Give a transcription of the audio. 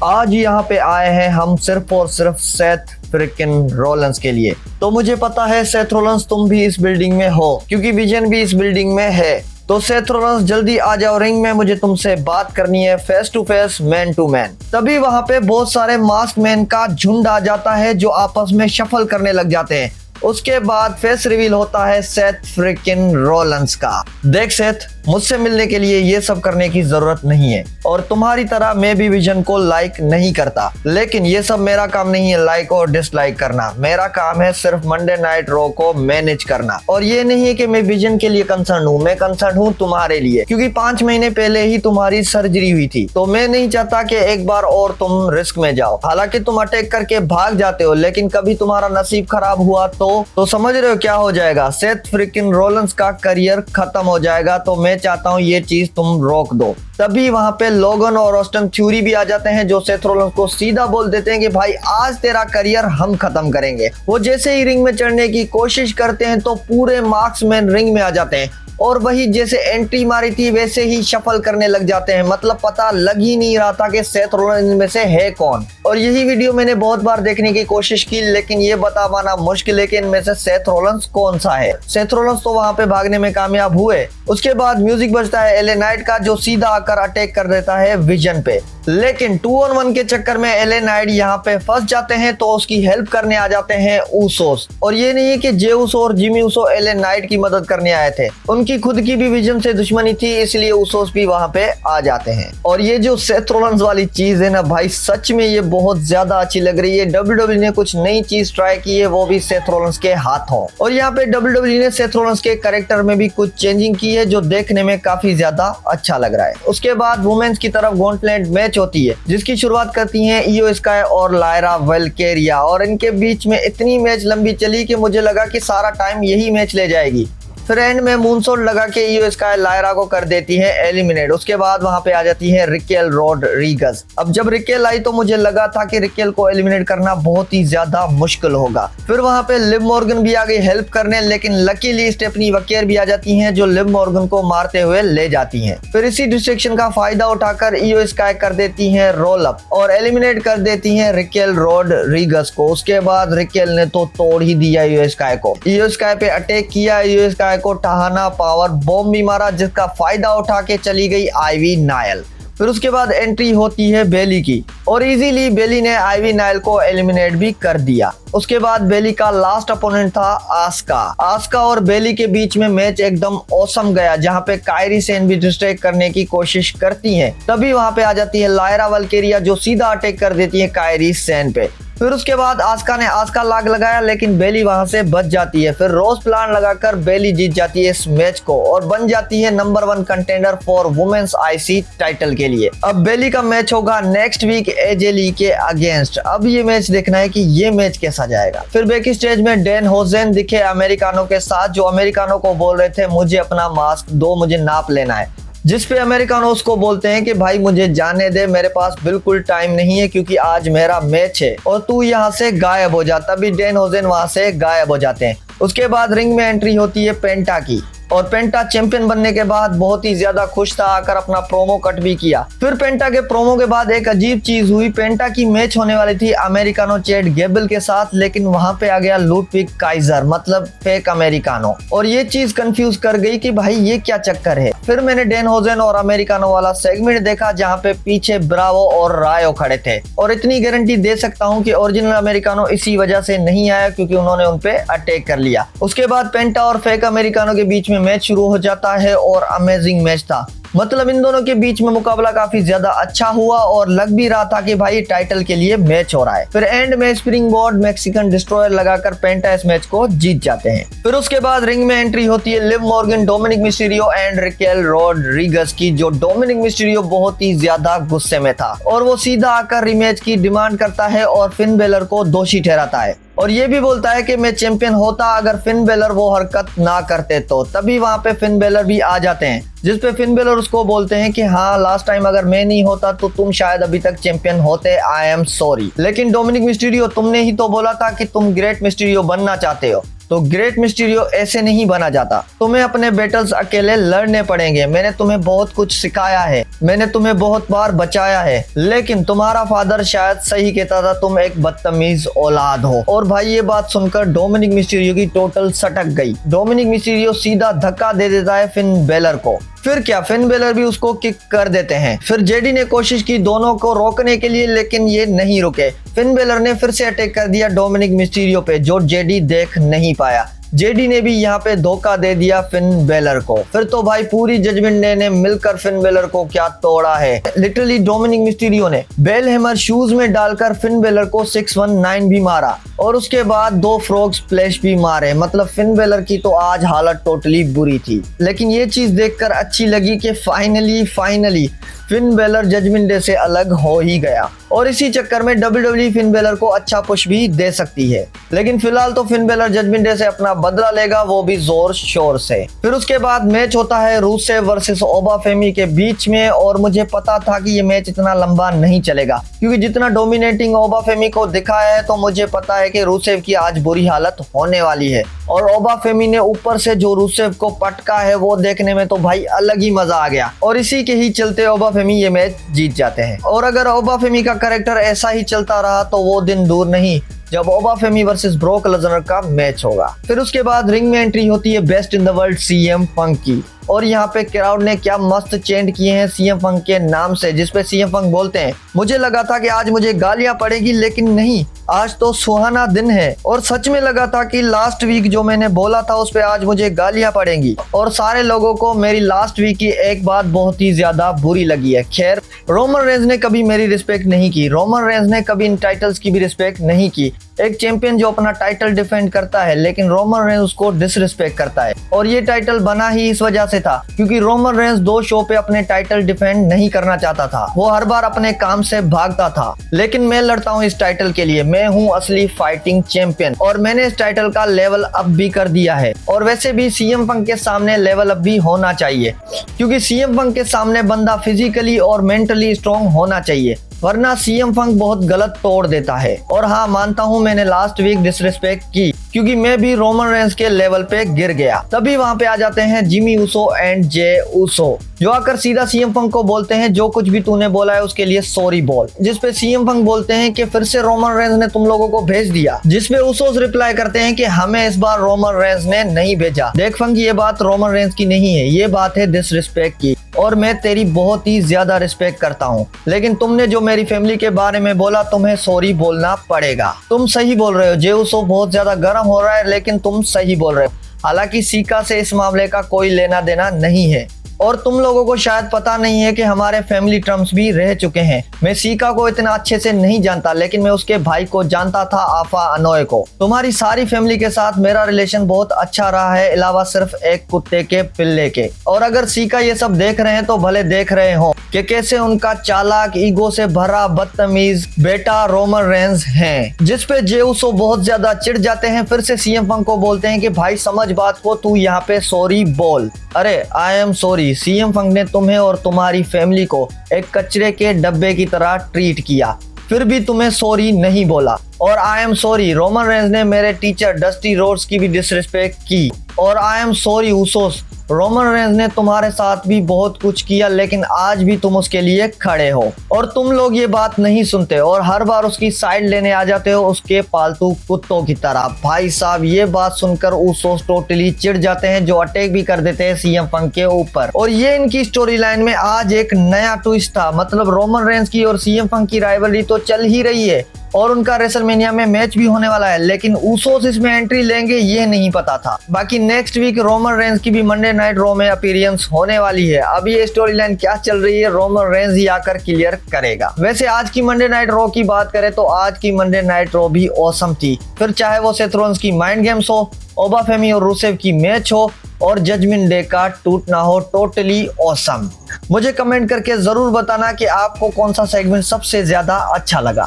आज यहाँ पे आए हैं हम सिर्फ और सिर्फ सेथ फ्रिकिन रोलेंस के लिए। तो मुझे पता है सेथ रोलेंस तुम भी इस बिल्डिंग में हो, क्योंकि विजन भी इस बिल्डिंग में है। तो सेथ रोलेंस जल्दी आ जाओ रिंग में, मुझे तुमसे बात करनी है face to face, man to man. तभी वहां पे बहुत सारे मास्क मैन का झुंड आ जाता है जो आपस में शफल करने लग जाते हैं। उसके बाद फेस रिवील होता है सेथ फ्रिकिन रोलेंस का। देख सेथ, मुझसे मिलने के लिए ये सब करने की जरूरत नहीं है, और तुम्हारी तरह मैं भी विजन को लाइक नहीं करता, लेकिन ये सब मेरा काम नहीं है लाइक और डिसलाइक करना। मेरा काम है सिर्फ मंडे नाइट रॉ को मैनेज करना। और ये नहीं है कि मैं विजन के लिए कंसर्न हूँ, मैं कंसर्न हूँ तुम्हारे लिए, क्योंकि 5 महीने पहले ही तुम्हारी सर्जरी हुई थी। तो मैं नहीं चाहता कि एक बार और तुम रिस्क में जाओ। हालांकि तुम अटैक करके भाग जाते हो, लेकिन कभी तुम्हारा नसीब खराब हुआ तो समझ रहे हो क्या हो जाएगा। सेथ फ्रिकिन रोलेंस का करियर खत्म हो जाएगा। तो मैं चाहता हूँ ये चीज तुम रोक दो। तभी वहां पे लोगन और ऑस्टन थ्यूरी भी आ जाते हैं, जो सेथ रोलेंस को सीधा बोल देते हैं कि भाई आज तेरा करियर हम खत्म करेंगे। वो जैसे ही रिंग में चढ़ने की कोशिश करते हैं तो पूरे मार्क्समैन रिंग में आ जाते हैं, और वही जैसे एंट्री मारी थी वैसे ही शफल करने लग जाते हैं। मतलब पता लग ही नहीं रहा था कि सेथ रोलेंस में से है कौन। और यही वीडियो मैंने बहुत बार देखने की कोशिश की, लेकिन ये बता पाना मुश्किल है कि इनमें से सेथ रोलेंस कौन सा है। सेथ रोलेंस तो वहां पे भागने में कामयाब हुए। उसके बाद म्यूजिक बजता है एलए नाइट का, जो सीधा आकर अटैक कर देता है विजन पे। लेकिन 2-on-1 के चक्कर में एलए नाइट यहाँ पे फंस जाते हैं, तो उसकी हेल्प करने आ जाते हैं ऊसोस। और ये नहीं है कि जे ऊसो और जिमी ऊसो एलए नाइट की मदद करने आए थे, उनकी खुद की भी विजन से दुश्मनी थी, इसलिए ऊसोस भी वहां पे आ जाते हैं। और ये जो सेथ रोलेंस वाली चीज है ना भाई, सच में ये बहुत ज्यादा अच्छी लग रही है। डब्ल्यूडब्ल्यूई ने कुछ नई चीज ट्राई की है, वो भी सेथ रोलेंस के हाथों। और यहाँ पे डब्ल्यूडब्ल्यूई ने सेथ रोलेंस के कैरेक्टर में भी कुछ चेंजिंग की है, जो देखने में काफी ज्यादा अच्छा लग रहा है। उसके बाद वुमेन्स की तरफ गॉन्टलेट मैच होती है, जिसकी शुरुआत करती हैं इयो स्काई और लायरा वेलकेरिया। और इनके बीच में इतनी मैच लंबी चली कि मुझे लगा कि सारा टाइम यही मैच ले जाएगी। फिर एंड में मूनसॉल्ट लगा के इयो स्काई लायरा को कर देती है एलिमिनेट। उसके बाद वहां पे आ जाती है रिकेल रोड्रिगेज। अब जब रिकेल आई तो मुझे लगा था कि रिकेल को एलिमिनेट करना बहुत ही ज्यादा मुश्किल होगा। फिर वहां पे लिव मॉर्गन भी आ गई हेल्प करने, लेकिन लकीली स्टेफनी वकेर भी आ जाती हैं, जो लिव मॉर्गन को मारते हुए ले जाती हैं। फिर इसी डिस्ट्रैक्शन का फायदा उठाकर इयो स्काई कर देती हैं रोल अप और एलिमिनेट कर देती हैं रिकेल रोड्रिगेज को। उसके बाद रिकेल ने तो तोड़ ही दिया इयो स्काई को। इयो स्काई पे अटैक किया, इयो स्काई को टहाना पावर बॉम्ब भी मारा, जिसका फायदा उठा के चली गई आईवी नायल। फिर उसके बाद एंट्री होती है बेली की, और इजीली बेली ने आईवी नायल को एलिमिनेट भी कर दिया। उसके बाद बेली का लास्ट अपोनेंट था आस्का और बेली के बीच में मैच एकदम ऑसम गया, जहां पे कायरी सेन भी डिस्ट्रैक्ट करने की कोशिश करती हैं। तभी वहां पे आ जाती है लायरा वेलकेरिया, जो सीधा अटैक कर देती है कायरी सेन पे। फिर उसके बाद आस्का ने आस्का लाग लगाया, लेकिन बेली वहां से बच जाती है। फिर रोज प्लान लगाकर बेली जीत जाती है इस मैच को और बन जाती है number 1 contender for women's IC title के लिए। अब बेली का मैच होगा नेक्स्ट वीक एजे ली के अगेंस्ट। अब ये मैच देखना है कि ये मैच कैसा जाएगा। फिर बैक स्टेज में डैन होजेन दिखे अमेरिकानों के साथ, जो अमेरिकानों को बोल रहे थे मुझे अपना मास्क दो, मुझे नाप लेना है। जिस पे अमेरिकानों उसको बोलते हैं कि भाई मुझे जाने दे, मेरे पास बिल्कुल टाइम नहीं है, क्योंकि आज मेरा मैच है और तू यहाँ से गायब हो जा। तभी डैन होजेन वहां से गायब हो जाते हैं। उसके बाद रिंग में एंट्री होती है पेंटा की, और पेंटा चैंपियन बनने के बाद बहुत ही ज्यादा खुश था, आकर अपना प्रोमो कट भी किया। फिर पेंटा के प्रोमो के बाद एक अजीब चीज हुई। पेंटा की मैच होने वाली थी अमेरिकानो चैड गेबल के साथ, लेकिन वहां पे आ गया लुडविग काइजर, मतलब फेक अमेरिकानो। और ये चीज कंफ्यूज कर गई कि भाई ये क्या चक्कर है। फिर मैंने डैन होजेन और अमेरिकानो वाला सेगमेंट देखा, जहाँ पे पीछे ब्रावो और रायो खड़े थे। और इतनी गारंटी दे सकता हूँ कि ओरिजिनल अमेरिकानो इसी वजह से नहीं आया, क्योंकि उन्होंने उनपे अटैक कर लिया। उसके बाद पेंटा और फेक अमेरिकानो के बीच में मैच शुरू हो जाता है, और अमेजिंग मैच था। मतलब इन दोनों के बीच में मुकाबला काफी ज्यादा अच्छा हुआ, और लग भी रहा था कि भाई टाइटल के लिए मैच हो रहा है। फिर एंड में स्प्रिंग बोर्ड मैक्सिकन डिस्ट्रॉयर लगाकर पेंटा इस मैच को जीत जाते हैं। फिर उसके बाद रिंग में एंट्री होती है Liv Morgan, Dominik Mysterio and Raquel Rodriguez की, जो डोमिनिक मिस्टीरियो बहुत ही ज्यादा गुस्से में था, और वो सीधा आकर रिमैच की डिमांड करता है और फिन बेलर को दोषी ठहराता है। और ये भी बोलता है कि मैं चैंपियन होता अगर फिन बेलर वो हरकत ना करते तो। तभी वहां पे फिन बेलर भी आ जाते हैं, जिस पे फिन बेलर उसको बोलते हैं कि हाँ लास्ट टाइम अगर मैं नहीं होता तो तुम शायद अभी तक चैंपियन होते, आई एम सॉरी। लेकिन डोमिनिक मिस्टीरियो तुमने ही तो बोला था कि तुम ग्रेट मिस्टीरियो बनना चाहते हो। तो ग्रेट मिस्टीरियो ऐसे नहीं बना जाता। तुम्हें अपने बैटल्स अकेले लड़ने पड़ेंगे। मैंने तुम्हें बहुत कुछ सिखाया है, मैंने तुम्हें बहुत बार बचाया है, लेकिन तुम्हारा फादर शायद सही कहता था, तुम एक बदतमीज औलाद हो। और भाई ये बात सुनकर डोमिनिक मिस्टीरियो की टोटल सटक गई। डोमिनिक मिस्टीरियो सीधा धक्का दे देता है फिन बेलर को। फिर क्या, फिन बेलर भी उसको किक कर देते हैं। फिर जेडी ने कोशिश की दोनों को रोकने के लिए, लेकिन ये नहीं रुके। फिन बेलर ने फिर से अटैक कर दिया डोमिनिक मिस्टीरियो पे, जो जेडी देख नहीं पाया। जेडी ने भी यहाँ पे धोखा दे दिया फिन बेलर को। फिर तो भाई पूरी जजमेंट डे ने मिलकर फिन बेलर को क्या तोड़ा है। लिटरली डोमिनिक मिस्टीरियो ने बेल हैमर शूज में डालकर फिन बेलर को 619 भी मारा और उसके बाद 2 फ्रॉग स्प्लैश भी मारे। मतलब फिन बेलर की तो आज हालत टोटली बुरी थी। लेकिन ये चीज देखकर अच्छी लगी कि finally Finn Balor Judgment Day से अलग हो ही गया और इसी चक्कर में WWE फिन बेलर को अच्छा पुश भी दे सकती है। लेकिन फिलहाल तो फिन बेलर जजमेंट डे से अपना बदला लेगा, वो भी जोर शोर से। फिर उसके बाद मैच होता है रूसेव वर्सेस ओबाफेमी के बीच में और मुझे पता था कि ये मैच इतना लंबा नहीं चलेगा, क्योंकि जितना डोमिनेटिंग ओबाफेमी को दिखाया है तो मुझे पता है कि रूसेव की आज बुरी हालत होने वाली है। और ओबाफेमी ने ऊपर से जो रूसेव को पटका है वो देखने में तो भाई अलग ही मजा आ गया और इसी के ही चलते ओबाफेमी ये मैच जीत जाते हैं। और अगर ओबाफेमी का कैरेक्टर ऐसा ही चलता रहा तो वो दिन दूर नहीं जब ओबाफेमी वर्सेस ब्रोक लेसनर का मैच होगा। फिर उसके बाद रिंग में एंट्री होती है best in the world CM पंक की और यहाँ पे क्राउड ने क्या मस्त चेंट किए हैं CM पंक के नाम से, जिसपे CM पंक बोलते हैं, मुझे लगा था कि आज मुझे गालियां पड़ेगी, लेकिन नहीं, आज तो सुहाना दिन है। और सच में लगा था कि लास्ट वीक जो मैंने बोला था उस पे आज मुझे गालियां पड़ेंगी। और सारे लोगों को मेरी लास्ट वीक की एक बात बहुत ही ज्यादा बुरी लगी है। खैर, रोमन रेंज ने कभी मेरी रिस्पेक्ट नहीं की, रोमन रेंज ने कभी इन टाइटल्स की भी रिस्पेक्ट नहीं की। एक चैंपियन जो अपना टाइटल डिफेंड करता है, लेकिन रोमन रेंज उसको डिसरिस्पेक्ट करता है। और ये टाइटल बना ही इस वजह से था क्योंकि रोमन रेंज 2 शो पे अपने टाइटल डिफेंड नहीं करना चाहता था। वो हर बार अपने काम से भागता था। लेकिन मैं लड़ता हूँ इस टाइटल के लिए, मैं हूँ असली फाइटिंग चैंपियन और मैंने इस टाइटल का लेवल अप भी कर दिया है। और वैसे भी CM पंक के सामने लेवल अप भी होना चाहिए, क्योंकि CM पंक के सामने बंदा फिजिकली और मेंटली स्ट्रॉन्ग होना चाहिए, वरना CM पंक बहुत गलत तोड़ देता है। और हाँ, मानता हूँ मैंने लास्ट वीक डिसरिस्पेक्ट की, क्योंकि मैं भी रोमन रेंज के लेवल पे गिर गया। तभी वहां पे आ जाते हैं Jimmy Uso and Jey Uso, जो आकर सीधा CM पंक को बोलते हैं, जो कुछ भी तूने बोला है उसके लिए सॉरी बोल। जिसपे CM पंक बोलते हैं कि फिर से रोमन रेंज ने तुम लोगों को भेज दिया, जिसपे ऊसोस रिप्लाई करते हैं कि हमें इस बार रोमन रेंज ने नहीं भेजा। देख फंक, ये बात रोमन रेंज की नहीं है, ये बात है डिसरिस्पेक्ट की और मैं तेरी बहुत ही ज्यादा रिस्पेक्ट करता हूँ, लेकिन तुमने जो मेरी फैमिली के बारे में बोला, तुम्हें सॉरी बोलना पड़ेगा। तुम सही बोल रहे हो, जे ऊसो बहुत ज्यादा गर्म हो रहा है, लेकिन तुम सही बोल रहे हो। हालांकि सीका से इस मामले का कोई लेना देना नहीं है और तुम लोगों को शायद पता नहीं है कि हमारे फैमिली टर्म्स भी रह चुके हैं। मैं सीका को इतना अच्छे से नहीं जानता, लेकिन मैं उसके भाई को जानता था, आफा अनोय को। तुम्हारी सारी फैमिली के साथ मेरा रिलेशन बहुत अच्छा रहा है, अलावा सिर्फ एक कुत्ते के पिल्ले के। और अगर सीका ये सब देख रहे हैं तो भले देख रहे हो कि कैसे उनका चालाक, ईगो से भरा, बदतमीज बेटा रोमन रेंज है, जिसपे जे ऊसो बहुत ज्यादा चिढ़ जाते हैं। फिर से CM पंक को बोलते हैं कि भाई समझ बात को, तू यहाँ पे सॉरी बोल। अरे आई एम सॉरी, CM पंक ने तुम्हें और तुम्हारी फैमिली को एक कचरे के डब्बे की तरह ट्रीट किया, फिर भी तुम्हें सॉरी नहीं बोला। और I am sorry, Roman Reigns ने मेरे टीचर डस्टी रोड्स की भी डिसरिस्पेक्ट की। और I am sorry Usos, Roman Reigns ने तुम्हारे साथ भी बहुत कुछ किया, लेकिन आज भी तुम उसके लिए खड़े हो और तुम लोग ये बात नहीं सुनते और हर बार उसकी साइड लेने आ जाते हो उसके पालतू कुत्तों की तरह। भाई साहब, ये बात सुनकर ऊसोस टोटली चिढ़ जाते हैं, जो अटैक भी कर देते हैं CM पंक के ऊपर। और ये इनकी स्टोरी लाइन में आज एक नया ट्विस्ट था। मतलब रोमन रेंज की और CM पंक की राइवलरी तो चल ही रही है और उनका रेसलमेनिया में मैच भी होने वाला है, लेकिन ऊसोस इसमें एंट्री लेंगे ये नहीं पता था। बाकी नेक्स्ट वीक रोमन रेंज की भी मंडे नाइट रॉ में अपीयरेंस होने वाली है। अब ये स्टोरी लाइन क्या चल रही है, रोमन रेंज ही आकर क्लियर करेगा। वैसे आज की मंडे नाइट रॉ की बात करें तो आज की मंडे नाइट रॉ भी ऑसम थी। फिर चाहे वो सेथ रोलिंस की माइंड गेम्स हो, ओबाफेमी और रूसेव की मैच हो और जजमेंट डे का टूटना हो, टोटली ऑसम। मुझे कमेंट करके जरूर बताना कि आपको कौन सा सेगमेंट सबसे ज्यादा अच्छा लगा।